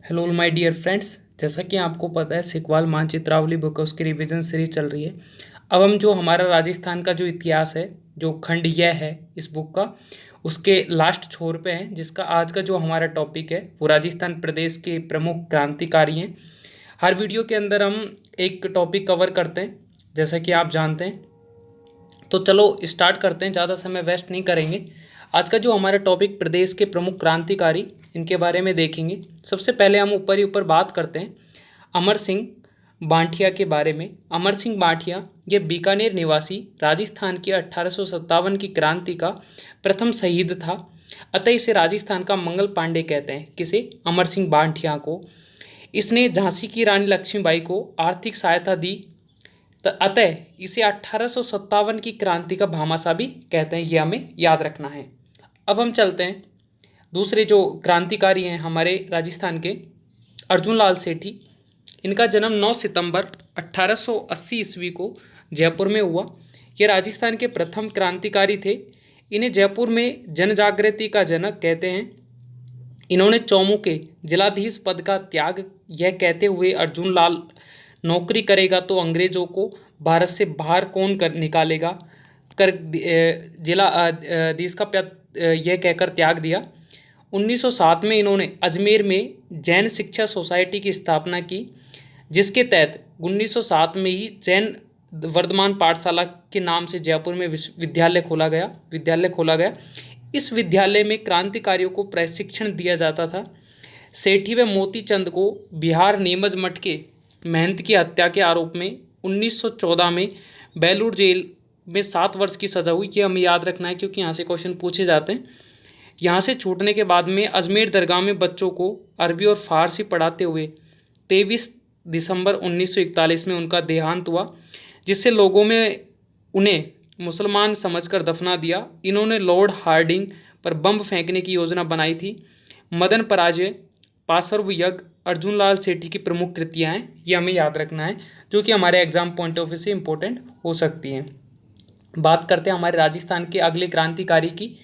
Hello my dear friends. जैसा कि आपको पता है सिकवाल मानचित्रावली बुक है उसकी रिवीजन सीरीज चल रही है। अब हम जो हमारा राजस्थान का जो इतिहास है, जो खंड यह है इस बुक का, उसके लास्ट छोर पे हैं, जिसका आज का जो हमारा टॉपिक है वो राजस्थान प्रदेश के प्रमुख क्रांतिकारी हैं। हर वीडियो के अंदर हम एक टॉपिक कवर करते हैं, जैसा कि आप जानते हैं। तो चलो स्टार्ट करते हैं, ज़्यादा समय वेस्ट नहीं करेंगे। आज का जो हमारा टॉपिक प्रदेश के प्रमुख क्रांतिकारी, इनके बारे में देखेंगे। सबसे पहले हम ऊपर ही ऊपर बात करते हैं अमर सिंह बांठिया के बारे में। अमर सिंह बांठिया ये बीकानेर निवासी राजस्थान की 1857 की क्रांति का प्रथम शहीद था। अतः इसे राजस्थान का मंगल पांडे कहते हैं। किसे? अमर सिंह बांठिया को। इसने झांसी की रानी लक्ष्मीबाई को आर्थिक सहायता दी, अतः इसे 1857 की क्रांति का भामाशाह भी कहते हैं। ये हमें याद रखना है। अब हम चलते हैं दूसरे जो क्रांतिकारी हैं हमारे राजस्थान के, अर्जुन लाल सेठी। इनका जन्म 9 सितंबर 1880 ईस्वी को जयपुर में हुआ। ये राजस्थान के प्रथम क्रांतिकारी थे। इन्हें जयपुर में जन जागृति का जनक कहते हैं। इन्होंने चौमू के जिलाधीश पद का त्याग यह कहते हुए अर्जुन लाल नौकरी करेगा तो अंग्रेजों को भारत से बाहर कौन कर निकालेगा कर जिलाधीश का पद यह कहकर त्याग दिया। 1907 में इन्होंने अजमेर में जैन शिक्षा सोसाइटी की स्थापना की, जिसके तहत 1907 में ही जैन वर्धमान पाठशाला के नाम से जयपुर में विद्यालय खोला गया। इस विद्यालय में क्रांतिकारियों को प्रशिक्षण दिया जाता था। सेठी व मोती चंद को बिहार नीमच मठ के महंत की हत्या के आरोप में 1914 में बेलूर जेल में 7 वर्ष की सज़ा हुई। ये हमें याद रखना है क्योंकि यहाँ से क्वेश्चन पूछे जाते हैं। यहाँ से छूटने के बाद में अजमेर दरगाह में बच्चों को अरबी और फारसी पढ़ाते हुए 23 दिसंबर 1941 में उनका देहांत हुआ, जिससे लोगों में उन्हें मुसलमान समझकर दफना दिया। इन्होंने लॉर्ड हार्डिंग पर बम फेंकने की योजना बनाई थी। मदन पराजय, पासर्व यज्ञ अर्जुन लाल सेठी की प्रमुख कृतियाँ हैं। ये हमें याद रखना है, जो कि हमारे एग्जाम पॉइंट ऑफ व्यू से इम्पोर्टेंट हो सकती हैं। बात करते हैं हमारे राजस्थान के अगले क्रांतिकारी की,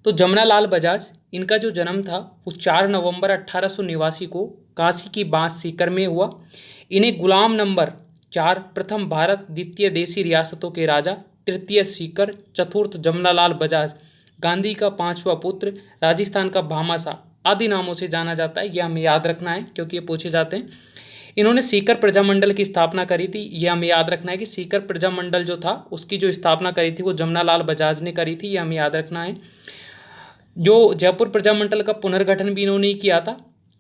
तो जमनालाल बजाज। इनका जो जन्म था वो 4 नवंबर 1889 को काशी की बांस सीकर में हुआ। इन्हें गुलाम नंबर 4 प्रथम भारत, द्वितीय देसी रियासतों के राजा, तृतीय सीकर, चतुर्थ जमनालाल बजाज, गांधी का 5वां पुत्र, राजस्थान का भामाशाह आदि नामों से जाना जाता है। यह हमें याद रखना है क्योंकि ये पूछे जाते हैं। इन्होंने सीकर प्रजामंडल की स्थापना करी थी। यह हमें याद रखना है कि सीकर प्रजामंडल जो था उसकी जो स्थापना करी थी वो जमनालाल बजाज ने करी थी। यह हमें याद रखना है। जो जयपुर प्रजामंडल का पुनर्गठन भी इन्होंने ही किया था,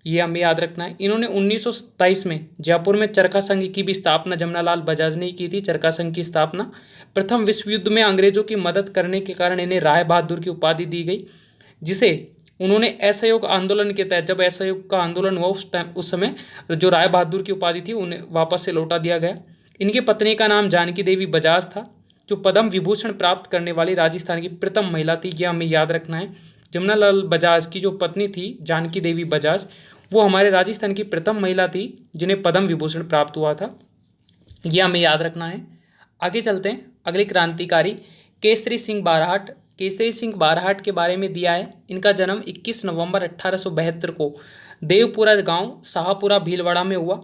ये हमें याद रखना है। इन्होंने 1927 में जयपुर में चरखा संघ की भी स्थापना जमनालाल बजाज ने ही की थी। चरखा संघ की स्थापना प्रथम विश्व युद्ध में अंग्रेजों की मदद करने के कारण इन्हें राय बहादुर की उपाधि दी गई, जिसे उन्होंने असहयोग आंदोलन के तहत, जब असहयोग का आंदोलन हुआ उस समय जो राय बहादुर की उपाधि थी उन्हें वापस से लौटा दिया गया। इनकी पत्नी का नाम जानकी देवी बजाज था, जो पद्म विभूषण प्राप्त करने वाली राजस्थान की प्रथम महिला थी। यह हमें याद रखना है। जमनालाल बजाज की जो पत्नी थी जानकी देवी बजाज, वो हमारे राजस्थान की प्रथम महिला थी जिन्हें पद्म विभूषण प्राप्त हुआ था। यह हमें याद रखना है। आगे चलते हैं। अगले क्रांतिकारी केसरी सिंह बारहट। केसरी सिंह बारहट के बारे में दिया है। इनका जन्म 21 नवंबर 1872 को देवपुरा गांव शाहपुरा भीलवाड़ा में हुआ।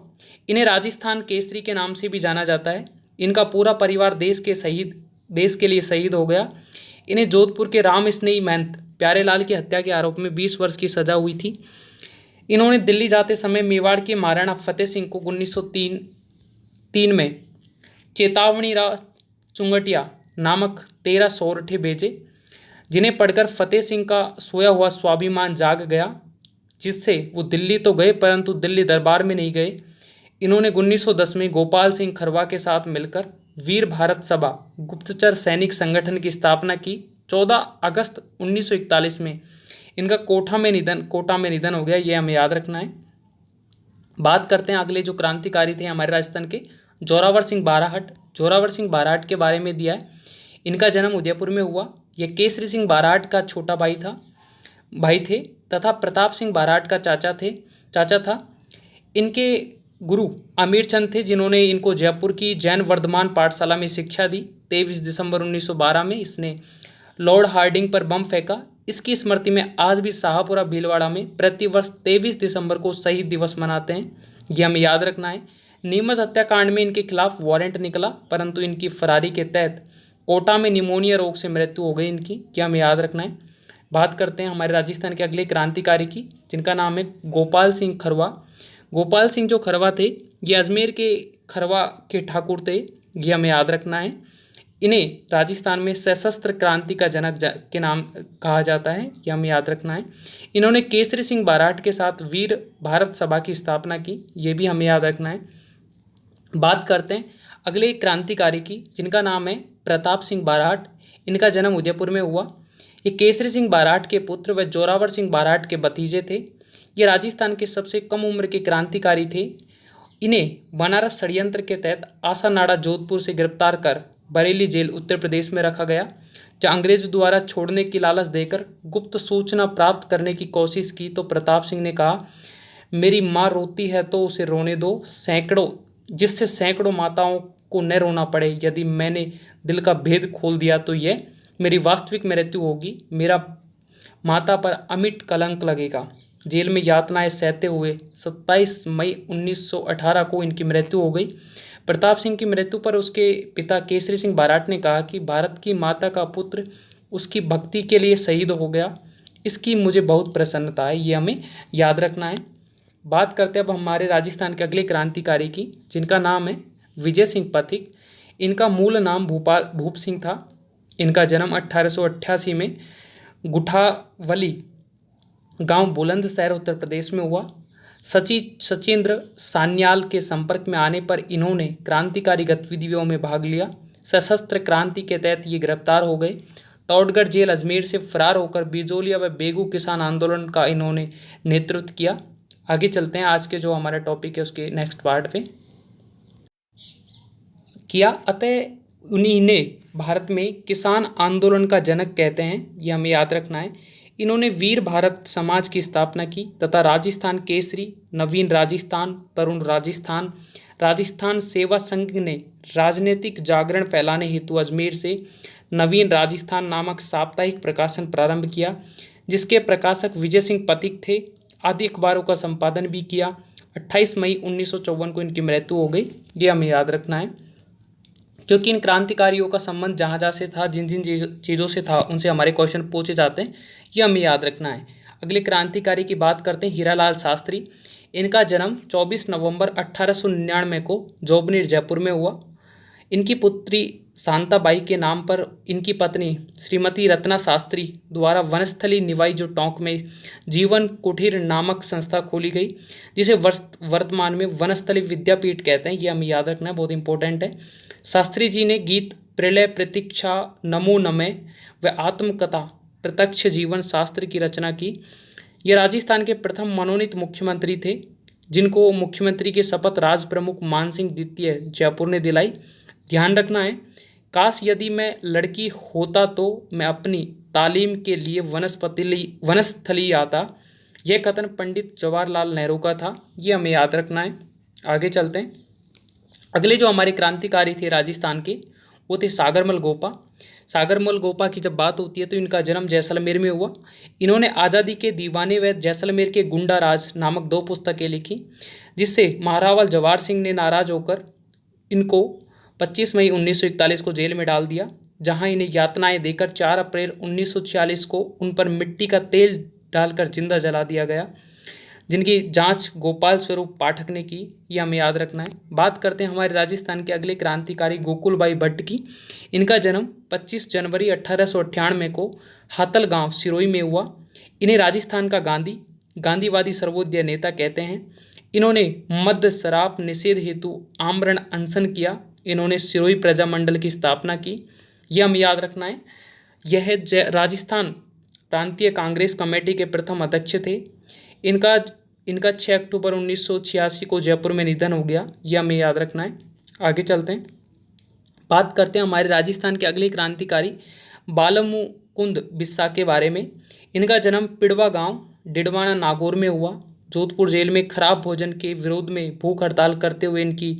इन्हें राजस्थान केसरी के नाम से भी जाना जाता है। इनका पूरा परिवार देश के लिए शहीद हो गया। इन्हें जोधपुर के राम स्नेही महंत प्यारेलाल की हत्या के आरोप में 20 वर्ष की सजा हुई थी। इन्होंने दिल्ली जाते समय मेवाड़ के महाराणा फतेह सिंह को 1903 में चेतावनी राव चुंगटिया नामक 13 सोरठे भेजे, जिन्हें पढ़कर फतेह सिंह का सोया हुआ स्वाभिमान जाग गया, जिससे वो दिल्ली तो गए परंतु दिल्ली दरबार में नहीं गए। इन्होंने 1910 में गोपाल सिंह खरवा के साथ मिलकर वीर भारत सभा गुप्तचर सैनिक संगठन की स्थापना की। 14 अगस्त 1941 में इनका कोटा में निधन हो गया। ये हमें याद रखना है। बात करते हैं अगले जो क्रांतिकारी थे हमारे राजस्थान के, जोरावर सिंह बारहट। जोरावर सिंह बारहट के बारे में दिया है। इनका जन्म उदयपुर में हुआ। यह केसरी सिंह बारहट का छोटा भाई थे तथा प्रताप सिंह बारहट का चाचा था। इनके गुरु अमीर चंद थे, जिन्होंने इनको जयपुर की जैन वर्धमान पाठशाला में शिक्षा दी। 23 दिसंबर 1912 में इसने लॉर्ड हार्डिंग पर बम फेंका। इसकी स्मृति में आज भी शाहपुरा भीलवाड़ा में प्रतिवर्ष 23 दिसंबर को शहीद दिवस मनाते हैं, ये हमें याद रखना है। नीमच हत्याकांड में इनके खिलाफ वारंट निकला, परंतु इनकी फरारी के तहत कोटा में निमोनिया रोग से मृत्यु हो गई इनकी, क्या हमें याद रखना है। बात करते हैं हमारे राजस्थान के अगले क्रांतिकारी की, जिनका नाम है गोपाल सिंह खरवा। गोपाल सिंह जो खरवा थे, ये अजमेर के खरवा के ठाकुर थे, ये हमें याद रखना है। इन्हें राजस्थान में सशस्त्र क्रांति का जनक के नाम कहा जाता है, यह हमें याद रखना है। इन्होंने केसरी सिंह बाराट के साथ वीर भारत सभा की स्थापना की, ये भी हमें याद रखना है। बात करते हैं अगले क्रांतिकारी की, जिनका नाम है प्रताप सिंह बाराट। इनका जन्म उदयपुर में हुआ। ये केसरी सिंह बाराट के पुत्र व जोरावर सिंह बाराट के भतीजे थे। ये राजस्थान के सबसे कम उम्र के क्रांतिकारी थे। इन्हें बनारस षड्यंत्र के तहत आसानाड़ा जोधपुर से गिरफ्तार कर बरेली जेल उत्तर प्रदेश में रखा गया, जहां अंग्रेजों द्वारा छोड़ने की लालच देकर गुप्त सूचना प्राप्त करने की कोशिश की तो प्रताप सिंह ने कहा, मेरी माँ रोती है तो उसे रोने दो, जिससे सैकड़ों माताओं को न रोना पड़े। यदि मैंने दिल का भेद खोल दिया तो यह मेरी वास्तविक मृत्यु होगी, मेरा माता पर अमिट कलंक लगेगा। जेल में यातनाएं सहते हुए 27 मई 1918 को इनकी मृत्यु हो गई। प्रताप सिंह की मृत्यु पर उसके पिता केसरी सिंह बाराट ने कहा कि भारत की माता का पुत्र उसकी भक्ति के लिए शहीद हो गया, इसकी मुझे बहुत प्रसन्नता है, ये हमें याद रखना है। बात करते हैं अब हमारे राजस्थान के अगले क्रांतिकारी की, जिनका नाम है विजय सिंह पथिक। इनका मूल नाम भूप सिंह था। इनका जन्म 1888 में गुठावली गांव बुलंदशहर उत्तर प्रदेश में हुआ। सचिंद्र सान्याल के संपर्क में आने पर इन्होंने क्रांतिकारी गतिविधियों में भाग लिया। सशस्त्र क्रांति के तहत ये गिरफ्तार हो गए। तौडगढ़ जेल अजमेर से फरार होकर बिजोलिया व बेगू किसान आंदोलन का इन्होंने नेतृत्व किया। आगे चलते हैं, आज के जो हमारा टॉपिक है उसके नेक्स्ट पार्ट पे किया। अतः उन्हीं ने भारत में किसान आंदोलन का जनक कहते हैं, ये हमें याद रखना है। इन्होंने वीर भारत समाज की स्थापना की तथा राजस्थान केसरी, नवीन राजस्थान, तरुण राजस्थान, राजस्थान सेवा संघ ने राजनीतिक जागरण फैलाने हेतु अजमेर से नवीन राजस्थान नामक साप्ताहिक प्रकाशन प्रारंभ किया, जिसके प्रकाशक विजय सिंह पथिक थे। आदि अखबारों का संपादन भी किया। 28 मई 1954 को इनकी मृत्यु हो गई, ये हमें याद रखना है। क्योंकि इन क्रांतिकारियों का संबंध जहाँ जहाँ से था, जिन जिन चीज़ों से था, उनसे हमारे क्वेश्चन पूछे जाते हैं, ये हमें याद रखना है। अगले क्रांतिकारी की बात करते हैं, हीरालाल शास्त्री। इनका जन्म 24 नवंबर 1899 को जोबनेर जयपुर में हुआ। इनकी पुत्री शांताबाई के नाम पर इनकी पत्नी श्रीमती रत्ना शास्त्री द्वारा वनस्थली निवाई जो टोंक में जीवन कुटीर नामक संस्था खोली गई, जिसे वर्तमान में वनस्थली विद्यापीठ कहते हैं, ये हमें याद रखना है, बहुत इंपॉर्टेंट है। शास्त्री जी ने गीत प्रलय प्रतीक्षा, नमो नमः व आत्मकथा प्रत्यक्ष जीवन शास्त्र की रचना की। ये राजस्थान के प्रथम मनोनीत मुख्यमंत्री थे, जिनको मुख्यमंत्री के शपथ राज प्रमुख मानसिंह द्वितीय जयपुर ने दिलाई। ध्यान रखना है, काश यदि मैं लड़की होता तो मैं अपनी तालीम के लिए वनस्थली आता। यह कथन पंडित जवाहरलाल नेहरू का था, ये हमें याद रखना है। आगे चलते हैं, अगले जो हमारे क्रांतिकारी थे राजस्थान के, वो थे सागरमल गोपा। सागरमल गोपा की जब बात होती है तो इनका जन्म जैसलमेर में हुआ। इन्होंने आज़ादी के दीवाने व जैसलमेर के गुंडा राज नामक 2 पुस्तकें लिखी, जिससे महारावल जवाहर सिंह ने नाराज होकर इनको 25 मई 1941 को जेल में डाल दिया, जहां इन्हें यातनाएं देकर 4 अप्रैल 1946 को उन पर मिट्टी का तेल डालकर जिंदा जला दिया गया, जिनकी जांच गोपाल स्वरूप पाठक ने की, ये हमें याद रखना है। बात करते हैं हमारे राजस्थान के अगले क्रांतिकारी गोकुलबाई भट्ट की। इनका जन्म 25 जनवरी 1898 को हातल गांव सिरोही में हुआ। इन्हें राजस्थान का गांधीवादी सर्वोदय नेता कहते हैं। इन्होंने मद्य शराब निषेध हेतु आमरण अनशन किया। इन्होंने सिरोही प्रजामंडल की स्थापना की, यह हमें याद रखना है। यह राजस्थान प्रांतीय कांग्रेस कमेटी के प्रथम अध्यक्ष थे। इनका 6 अक्टूबर 1986 को जयपुर में निधन हो गया, यह हमें याद रखना है। आगे चलते हैं, बात करते हैं हमारे राजस्थान के अगले क्रांतिकारी बालमुकुंद बिस्सा के बारे में। इनका जन्म पिड़वा गांव डिडवाना नागौर में हुआ। जोधपुर जेल में खराब भोजन के विरोध में भूख हड़ताल करते हुए इनकी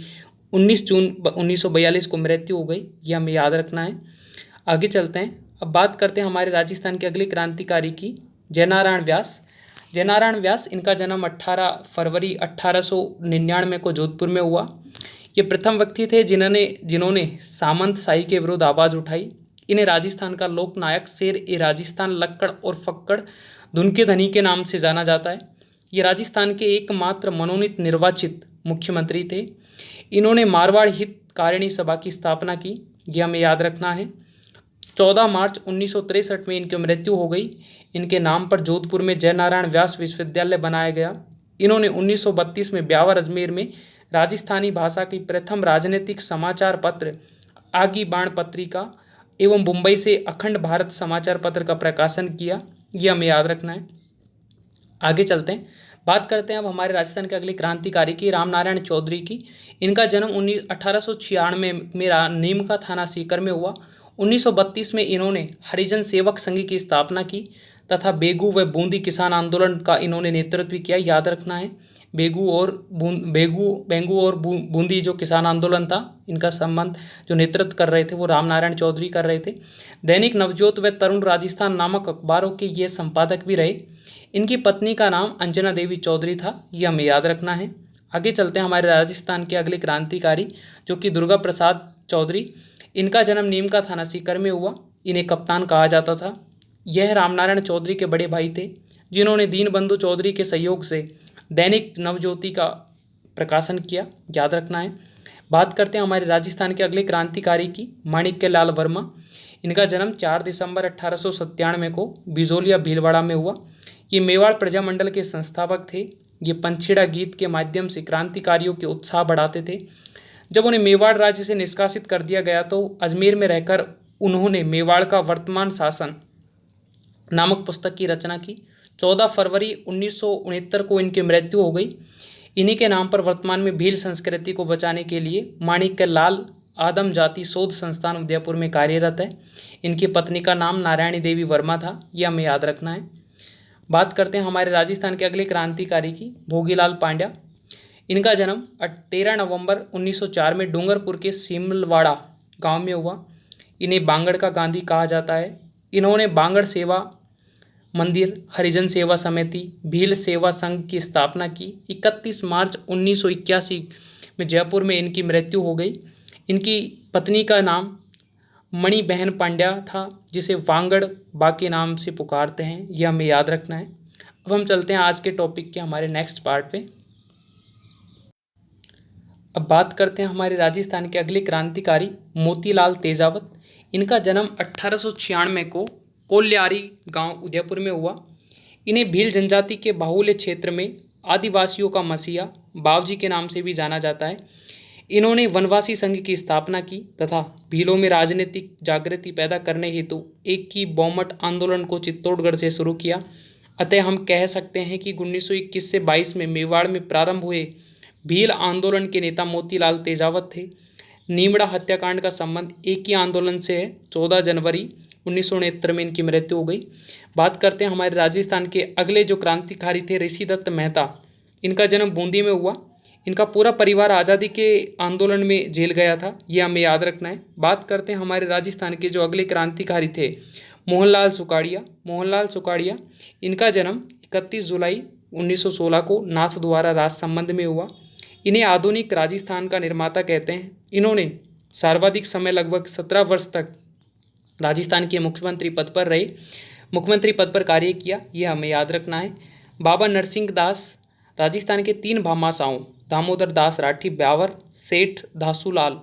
19 जून 1942 को मृत्यु हो गई, यह हमें याद रखना है। आगे चलते हैं, अब बात करते हैं हमारे राजस्थान के अगले क्रांतिकारी की, जयनारायण व्यास। जयनारायण व्यास, इनका जन्म 18 फरवरी 1899 को जोधपुर में हुआ। ये प्रथम व्यक्ति थे जिन्होंने जिन्होंने सामंत शाही के विरुद्ध आवाज़ उठाई। इन्हें राजस्थान का लोकनायक, शेर ए राजस्थान, लक्कड़ और फक्कड़ धुन के धनी के नाम से जाना जाता है। ये राजस्थान के एकमात्र मनोनीत निर्वाचित मुख्यमंत्री थे। इन्होंने मारवाड़ हित कारिणी सभा की स्थापना की, यह हमें याद रखना है। 14 मार्च 1963 में इनकी मृत्यु हो गई। इनके नाम पर जोधपुर में जयनारायण व्यास विश्वविद्यालय बनाया गया। इन्होंने 1932 में ब्यावर अजमेर में राजस्थानी भाषा की प्रथम राजनीतिक समाचार पत्र आगी बाण पत्रिका एवं मुंबई से अखंड भारत समाचार पत्र का प्रकाशन किया, यह हमें याद रखना है। आगे चलते हैं, बात करते हैं अब हमारे राजस्थान के अगले क्रांतिकारी की, रामनारायण चौधरी की। इनका जन्म 1896 में नीमका थाना सीकर में हुआ। 1932 में इन्होंने हरिजन सेवक संघ की स्थापना की तथा बेगू व बूंदी किसान आंदोलन का इन्होंने नेतृत्व किया, याद रखना है। बेगू और बूंदी जो किसान आंदोलन था, इनका संबंध जो नेतृत्व कर रहे थे वो रामनारायण चौधरी कर रहे थे। दैनिक नवजोत व तरुण राजस्थान नामक अखबारों के ये संपादक भी रहे। इनकी पत्नी का नाम अंजना देवी चौधरी था, ये हमें याद रखना है। आगे चलते हैं हमारे राजस्थान के अगले क्रांतिकारी जो कि दुर्गा प्रसाद चौधरी। इनका जन्म नीमका थाना सीकर में हुआ। इन्हें कप्तान कहा जाता था। यह रामनारायण चौधरी के बड़े भाई थे जिन्होंने दीनबंधु चौधरी के सहयोग से दैनिक नवज्योति का प्रकाशन किया, याद रखना है। बात करते हैं हमारे राजस्थान के अगले क्रांतिकारी की, माणिक्य लाल वर्मा। इनका जन्म 4 दिसंबर 1897 को बिजोलिया भीलवाड़ा में हुआ। ये मेवाड़ प्रजामंडल के संस्थापक थे। ये पंछेड़ा गीत के माध्यम से क्रांतिकारियों के उत्साह बढ़ाते थे। जब उन्हें मेवाड़ राज्य से निष्कासित कर दिया गया तो अजमेर में रहकर उन्होंने मेवाड़ का वर्तमान शासन नामक पुस्तक की रचना की। 14 फरवरी 1969 को इनकी मृत्यु हो गई। इन्हीं के नाम पर वर्तमान में भील संस्कृति को बचाने के लिए माणिक्य लाल आदम जाति शोध संस्थान उदयपुर में कार्यरत है। इनकी पत्नी का नाम नारायणी देवी वर्मा था, यह हमें याद रखना है। बात करते हैं हमारे राजस्थान के अगले क्रांतिकारी की, भोगीलाल पांड्या। इनका जन्म 13 नवंबर 1904 में डूंगरपुर के सिमलवाड़ा गांव में हुआ। इन्हें बांगड़ का गांधी कहा जाता है। इन्होंने बांगड़ सेवा मंदिर, हरिजन सेवा समिति, भील सेवा संघ की स्थापना की। 31 मार्च 1981 में जयपुर में इनकी मृत्यु हो गई। इनकी पत्नी का नाम मणि बहन पांड्या था, जिसे वांगड़ बा के नाम से पुकारते हैं, यह हमें याद रखना है। अब हम चलते हैं आज के टॉपिक के हमारे नेक्स्ट पार्ट पे। अब बात करते हैं हमारे राजस्थान के अगले क्रांतिकारी, मोतीलाल तेजावत। इनका जन्म 1896 को कोल्यारी गांव उदयपुर में हुआ। इन्हें भील जनजाति के बाहुल्य क्षेत्र में आदिवासियों का मसीहा, बावजी के नाम से भी जाना जाता है। इन्होंने वनवासी संघ की स्थापना की तथा भीलों में राजनीतिक जागृति पैदा करने हेतु एक की बौमट आंदोलन को चित्तौड़गढ़ से शुरू किया। अतः हम कह सकते हैं कि 1921 से 22 में मेवाड़ में प्रारंभ हुए भील आंदोलन के नेता मोतीलाल तेजावत थे। नीमड़ा हत्याकांड का संबंध एक ही आंदोलन से है। 14 जनवरी 1969 में इनकी मृत्यु हो गई। बात करते हैं हमारे राजस्थान के अगले जो क्रांतिकारी थे, ऋषि दत्त मेहता। इनका जन्म बूंदी में हुआ। इनका पूरा परिवार आज़ादी के आंदोलन में जेल गया था, यह हमें याद रखना है। बात करते हैं हमारे राजस्थान के जो अगले क्रांतिकारी थे, मोहनलाल सुखाड़िया। मोहनलाल सुखाड़िया, इनका जन्म 31 जुलाई 1916 को नाथ द्वारा राजसंबंध में हुआ। इन्हें आधुनिक राजस्थान का निर्माता कहते हैं। इन्होंने सर्वाधिक समय लगभग 17 वर्ष तक राजस्थान के मुख्यमंत्री पद पर कार्य किया, यह हमें याद रखना है। बाबा नरसिंह दास, राजस्थान के 3 भामाशाहों दामोदर दास राठी ब्यावर, सेठ दासूलाल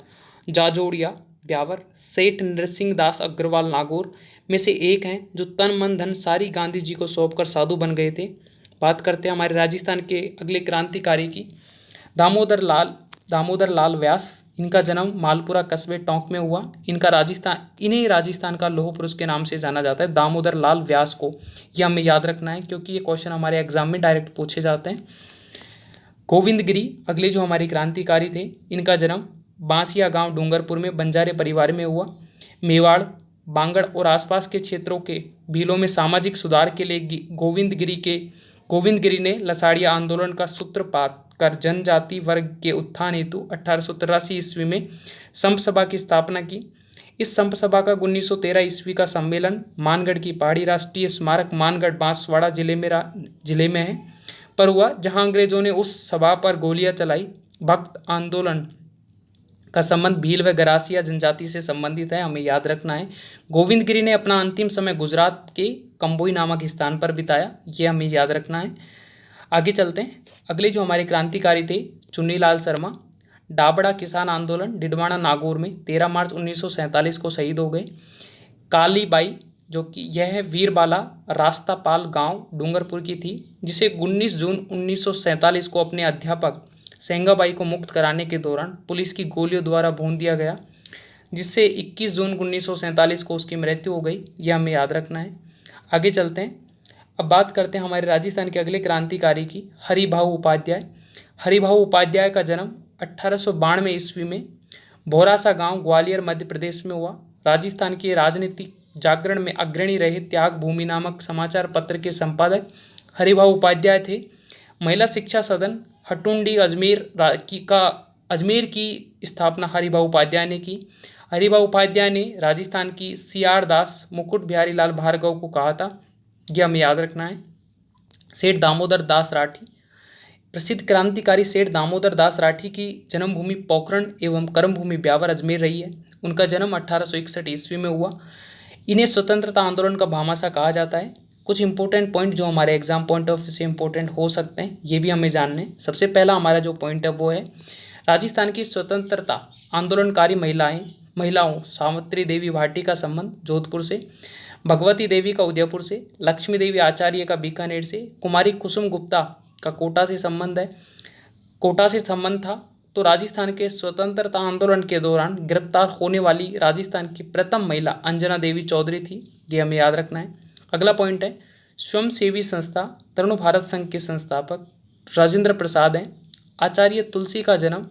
जाजोड़िया ब्यावर, सेठ नरसिंह दास अग्रवाल नागौर में से एक हैं, जो तन मन धन सारी गांधी जी को सौंपकर साधु बन गए थे। बात करते हैं हमारे राजस्थान के अगले क्रांतिकारी की, दामोदर लाल व्यास। इनका जन्म मालपुरा कस्बे टोंक में हुआ। इन्हें राजस्थान का लौह पुरुष के नाम से जाना जाता है, दामोदर लाल व्यास को। यह हमें याद रखना है क्योंकि ये क्वेश्चन हमारे एग्जाम में डायरेक्ट पूछे जाते हैं। गोविंदगिरी अगले जो हमारे क्रांतिकारी थे, इनका जन्म बांसिया गांव डूंगरपुर में बंजारे परिवार में हुआ। मेवाड़, बांगड़ और आसपास के क्षेत्रों के भीलों में सामाजिक सुधार के लिए गोविंदगिरी ने लसाड़िया आंदोलन का सूत्रपात कर जनजाति वर्ग के उत्थान हेतु 1883 ईस्वी में संप सभा की स्थापना की। इस संप सभा का 1913 ईस्वी का सम्मेलन मानगढ़ की पहाड़ी राष्ट्रीय स्मारक मानगढ़ बांसवाड़ा जिले में है पर हुआ, जहां अंग्रेजों ने उस सभा पर गोलियां चलाई। भक्त आंदोलन का संबंध भील व गरासिया जनजाति से संबंधित है, हमें याद रखना है। गोविंद गिरी ने अपना अंतिम समय गुजरात के कंबोई नामक स्थान पर बिताया, ये हमें याद रखना है। आगे चलते हैं। अगले जो हमारे क्रांतिकारी थे चुन्नीलाल शर्मा, डाबड़ा किसान आंदोलन डिडवाना नागौर में 13 मार्च 1947 को शहीद हो गए। कालीबाई जो कि यह वीरबाला रास्तापाल गांव डूंगरपुर की थी, जिसे 19 जून 1947 को अपने अध्यापक सेंगाबाई को मुक्त कराने के दौरान पुलिस की गोलियों द्वारा भून दिया गया, जिससे 21 जून 1947 को उसकी मृत्यु हो गई, यह हमें याद रखना है। आगे चलते हैं। अब बात करते हैं हमारे राजस्थान के अगले क्रांतिकारी की, हरिभाऊ उपाध्याय। हरिभाऊ उपाध्याय का जन्म 1892 ईस्वी में भोरासा गांव ग्वालियर मध्य प्रदेश में हुआ। राजस्थान के राजनीतिक जागरण में अग्रणी रहे त्याग भूमि नामक समाचार पत्र के संपादक हरिभाऊ उपाध्याय थे। महिला शिक्षा सदन हटुंडी अजमेर की स्थापना हरिभाऊ उपाध्याय ने की। हरिभाऊ उपाध्याय ने राजस्थान की सीआर दास मुकुट बिहारी लाल भार्गव को कहा था, यह हमें याद रखना है। सेठ दामोदर दास राठी, प्रसिद्ध क्रांतिकारी सेठ दामोदर दास राठी की जन्मभूमि पोखरण एवं कर्मभूमि ब्यावर अजमेर रही है। उनका जन्म 1861 ईस्वी में हुआ। इन्हें स्वतंत्रता आंदोलन का भामाशाह कहा जाता है। कुछ इंपॉर्टेंट पॉइंट जो हमारे एग्जाम पॉइंट ऑफ व्यू से इंपॉर्टेंट हो सकते हैं, ये भी हमें जानने। सबसे पहला हमारा जो पॉइंट है वो है राजस्थान की स्वतंत्रता आंदोलनकारी महिलाओं सावित्री देवी भाटी का संबंध जोधपुर से, भगवती देवी का उदयपुर से, लक्ष्मी देवी आचार्य का बीकानेर से, कुमारी कुसुम गुप्ता का कोटा से संबंध था। तो राजस्थान के स्वतंत्रता आंदोलन के दौरान गिरफ्तार होने वाली राजस्थान की प्रथम महिला अंजना देवी चौधरी थी, ये हमें याद रखना है। अगला पॉइंट है स्वयंसेवी संस्था तरुण भारत संघ के संस्थापक राजेंद्र प्रसाद हैं। आचार्य तुलसी का जन्म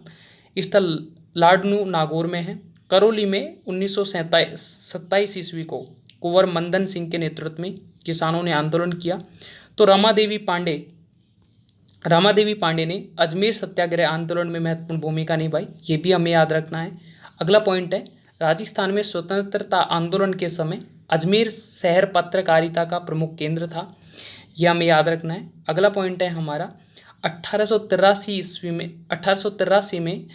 स्थल लाडनू नागौर में है। करौली में 1927 ईस्वी को कुंवर मंदन सिंह के नेतृत्व में किसानों ने आंदोलन किया। तो रामादेवी पांडे ने अजमेर सत्याग्रह आंदोलन में महत्वपूर्ण भूमिका निभाई, ये भी हमें याद रखना है। अगला पॉइंट है राजस्थान में स्वतंत्रता आंदोलन के समय अजमेर शहर पत्रकारिता का प्रमुख केंद्र था, यह हमें याद रखना है। अगला पॉइंट है हमारा 1883 में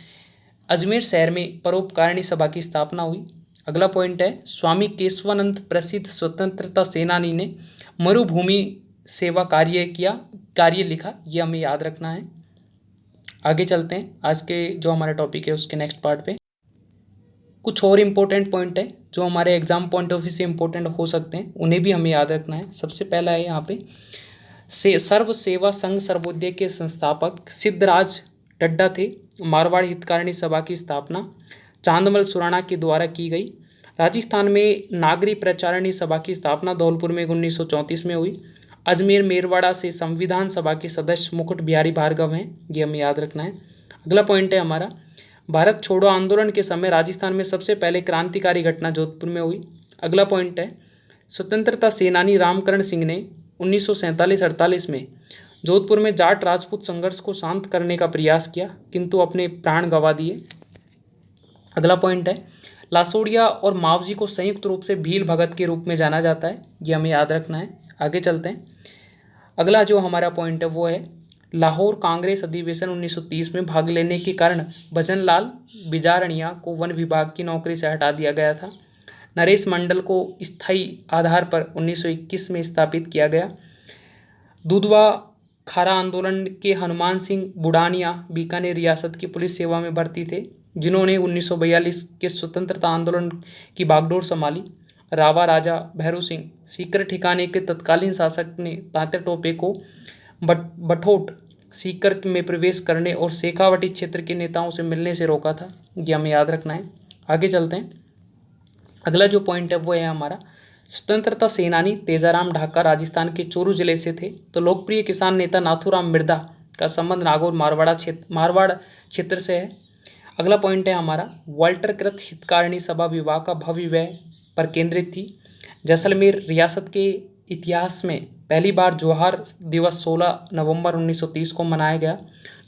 अजमेर शहर में परोपकारिणी सभा की स्थापना हुई। अगला पॉइंट है स्वामी केशवानंद प्रसिद्ध स्वतंत्रता सेनानी ने मरुभूमि सेवा कार्य लिखा, यह हमें याद रखना है। आगे चलते हैं। आज के जो हमारा टॉपिक है उसके नेक्स्ट पार्ट पे कुछ और इम्पोर्टेंट पॉइंट है जो हमारे एग्जाम पॉइंट ऑफ व्यू से इम्पोर्टेंट हो सकते हैं, उन्हें भी हमें याद रखना है। सबसे पहला है यहाँ पे सर्व सेवा संघ सर्वोदय के संस्थापक सिद्धराज डड्डा थे। मारवाड़ हितकारिणी सभा की स्थापना चांदमल सुराणा के द्वारा की गई। राजस्थान में नागरी प्रचारिणी सभा की स्थापना धौलपुर में 1934 में हुई। अजमेर मेरवाड़ा से संविधान सभा के सदस्य मुकुट बिहारी भार्गव हैं, ये हमें याद रखना है। अगला पॉइंट है हमारा भारत छोड़ो आंदोलन के समय राजस्थान में सबसे पहले क्रांतिकारी घटना जोधपुर में हुई। अगला पॉइंट है स्वतंत्रता सेनानी रामकरण सिंह ने 1947-48 में जोधपुर में जाट राजपूत संघर्ष को शांत करने का प्रयास किया किंतु अपने प्राण गंवा दिए। अगला पॉइंट है लासोड़िया और मावजी को संयुक्त रूप से भील भगत के रूप में जाना जाता है, ये हमें याद रखना है। आगे चलते हैं। अगला जो हमारा पॉइंट है वो है लाहौर कांग्रेस अधिवेशन 1930 में भाग लेने के कारण भजनलाल बिजारणिया को वन विभाग की नौकरी से हटा दिया गया था। नरेश मंडल को स्थायी आधार पर 1921 में स्थापित किया गया। दुधवा खारा आंदोलन के हनुमान सिंह बुढ़ानिया बीकानेर रियासत की पुलिस सेवा में भर्ती थे, जिन्होंने 1942 के स्वतंत्रता आंदोलन की बागडोर संभाली। रावा राजा भैरू सिंह सीकर ठिकाने के तत्कालीन शासक ने तांते टोपे को बठोट सीकर में प्रवेश करने और शेखावटी क्षेत्र के नेताओं से मिलने से रोका था, ये हमें याद रखना है। आगे चलते हैं। अगला जो पॉइंट है वो है हमारा स्वतंत्रता सेनानी तेजाराम ढाका राजस्थान के चूरू जिले से थे। तो लोकप्रिय किसान नेता नाथूराम मिर्धा का संबंध नागौर मारवाड़ क्षेत्र से है। अगला पॉइंट है हमारा वाल्टर कृत हितकारिणी सभा विवाह का भव्य व्यय पर केंद्रित थी। जैसलमेर रियासत के इतिहास में पहली बार जोहार दिवस 16 नवंबर 1930 को मनाया गया।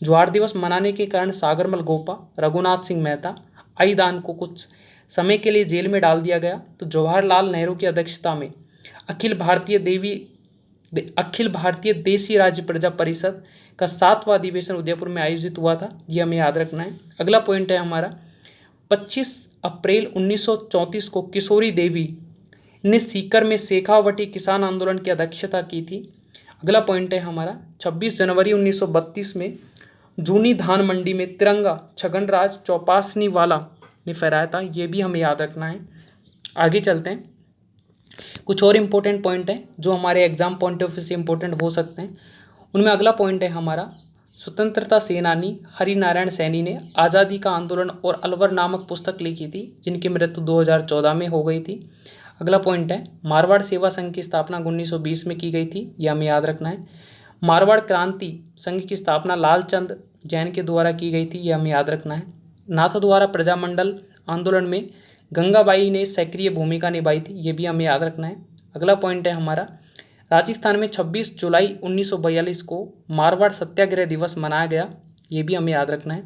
जोहार दिवस मनाने के कारण सागरमल गोपा, रघुनाथ सिंह मेहता, आई दान को कुछ समय के लिए जेल में डाल दिया गया। तो जवाहरलाल नेहरू की अध्यक्षता में अखिल भारतीय देशी राज्य प्रजा परिषद का 7वां अधिवेशन उदयपुर में आयोजित हुआ था, ये हमें याद रखना है। अगला पॉइंट है हमारा 25 अप्रैल 1934 को किशोरी देवी ने सीकर में शेखावटी किसान आंदोलन की अध्यक्षता की थी। अगला पॉइंट है हमारा 26 जनवरी 1932 में जूनी धान मंडी में तिरंगा छगनराज चौपासनी वाला ने फहराया था, ये भी हमें याद रखना है। आगे चलते हैं, कुछ और इम्पोर्टेंट पॉइंट हैं जो हमारे एग्जाम पॉइंट ऑफ व्यू से इम्पोर्टेंट हो सकते हैं। उनमें अगला पॉइंट है हमारा स्वतंत्रता सेनानी हरिनारायण सैनी ने आज़ादी का आंदोलन और अलवर नामक पुस्तक लिखी थी, जिनकी मृत्यु 2014 में हो गई थी। अगला पॉइंट है मारवाड़ सेवा संघ की स्थापना 1920 में की गई थी, यह हमें याद रखना है। मारवाड़ क्रांति संघ की स्थापना लालचंद जैन के द्वारा की गई थी, यह हमें याद रखना है। नाथद्वारा प्रजामंडल आंदोलन में गंगाबाई ने सक्रिय भूमिका निभाई थी, ये भी हमें याद रखना है। अगला पॉइंट है हमारा राजस्थान में 26 जुलाई 1942 को मारवाड़ सत्याग्रह दिवस मनाया गया, ये भी हमें याद रखना है।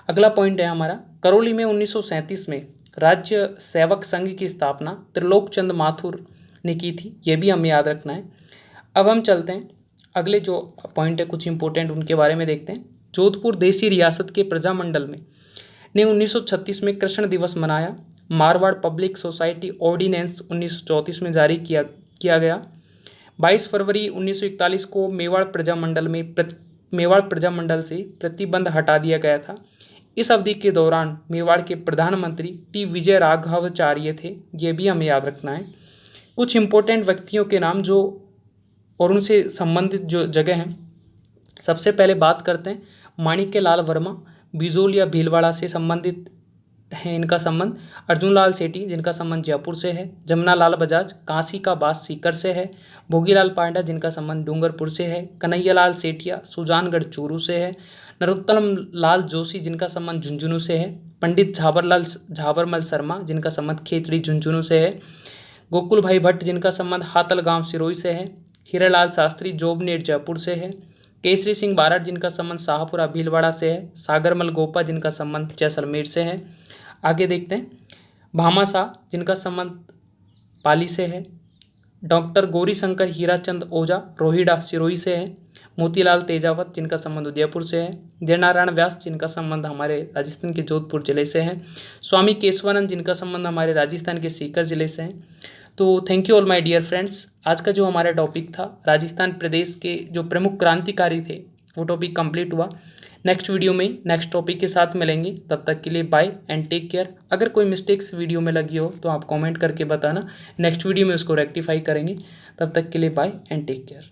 अगला पॉइंट है हमारा करौली में 1937 में राज्य सेवक संघ की स्थापना त्रिलोक चंद माथुर ने की थी, ये भी हमें याद रखना है। अब हम चलते हैं अगले जो पॉइंट है कुछ इंपॉर्टेंट उनके बारे में देखते हैं। जोधपुर देसी रियासत के प्रजामंडल में ने 1936 में कृष्ण दिवस मनाया। मारवाड़ पब्लिक सोसाइटी ऑर्डिनेंस 1934 में जारी किया गया। 22 फरवरी 1941 को मेवाड़ प्रजामंडल से प्रतिबंध हटा दिया गया था। इस अवधि के दौरान मेवाड़ के प्रधानमंत्री टी विजय राघवाचार्य थे, ये भी हमें याद रखना है। कुछ इंपॉर्टेंट व्यक्तियों के नाम जो और उनसे संबंधित जो जगह हैं, सबसे पहले बात करते हैं माणिक्यलाल वर्मा, बिजोल या भीलवाड़ा से संबंधित है इनका संबंध। अर्जुन लाल सेठी जिनका संबंध जयपुर से है। जमुना लाल बजाज काशी का बास सीकर से है। भोगीलाल पांडा जिनका संबंध डूंगरपुर से है। कन्हैयालाल सेठिया सुजानगढ़ चूरू से है। नरोत्तम लाल जोशी जिनका संबंध झुंझुनू से है। पंडित झाबरमल शर्मा जिनका संबंध खेतड़ी झुंझुनू से है। गोकुल भाई भट्ट जिनका संबंध हातल गांव सिरोही से है। हीरालाल शास्त्री जोबनेर जयपुर से है। केसरी सिंह बारठ जिनका संबंध शाहपुरा भीलवाड़ा से है। सागरमल गोपा जिनका संबंध जैसलमेर से है। आगे देखते हैं भामाशाह जिनका संबंध पाली से है। डॉक्टर गौरीशंकर हीराचंद ओझा रोहिड़ा सिरोही से है। मोतीलाल तेजावत जिनका संबंध उदयपुर से है। जयनारायण व्यास जिनका संबंध हमारे राजस्थान के जोधपुर जिले से है। स्वामी केशवानंद जिनका संबंध हमारे राजस्थान के सीकर जिले से है। तो thank you all my dear friends, आज का जो हमारा टॉपिक था राजस्थान प्रदेश के जो प्रमुख क्रांतिकारी थे वो टॉपिक कंप्लीट हुआ। नेक्स्ट वीडियो में नेक्स्ट टॉपिक के साथ मिलेंगे, तब तक के लिए बाय एंड टेक केयर। अगर कोई मिस्टेक्स वीडियो में लगी हो तो आप कमेंट करके बताना, नेक्स्ट वीडियो में उसको रेक्टिफाई करेंगे। तब तक के लिए बाय एंड टेक केयर।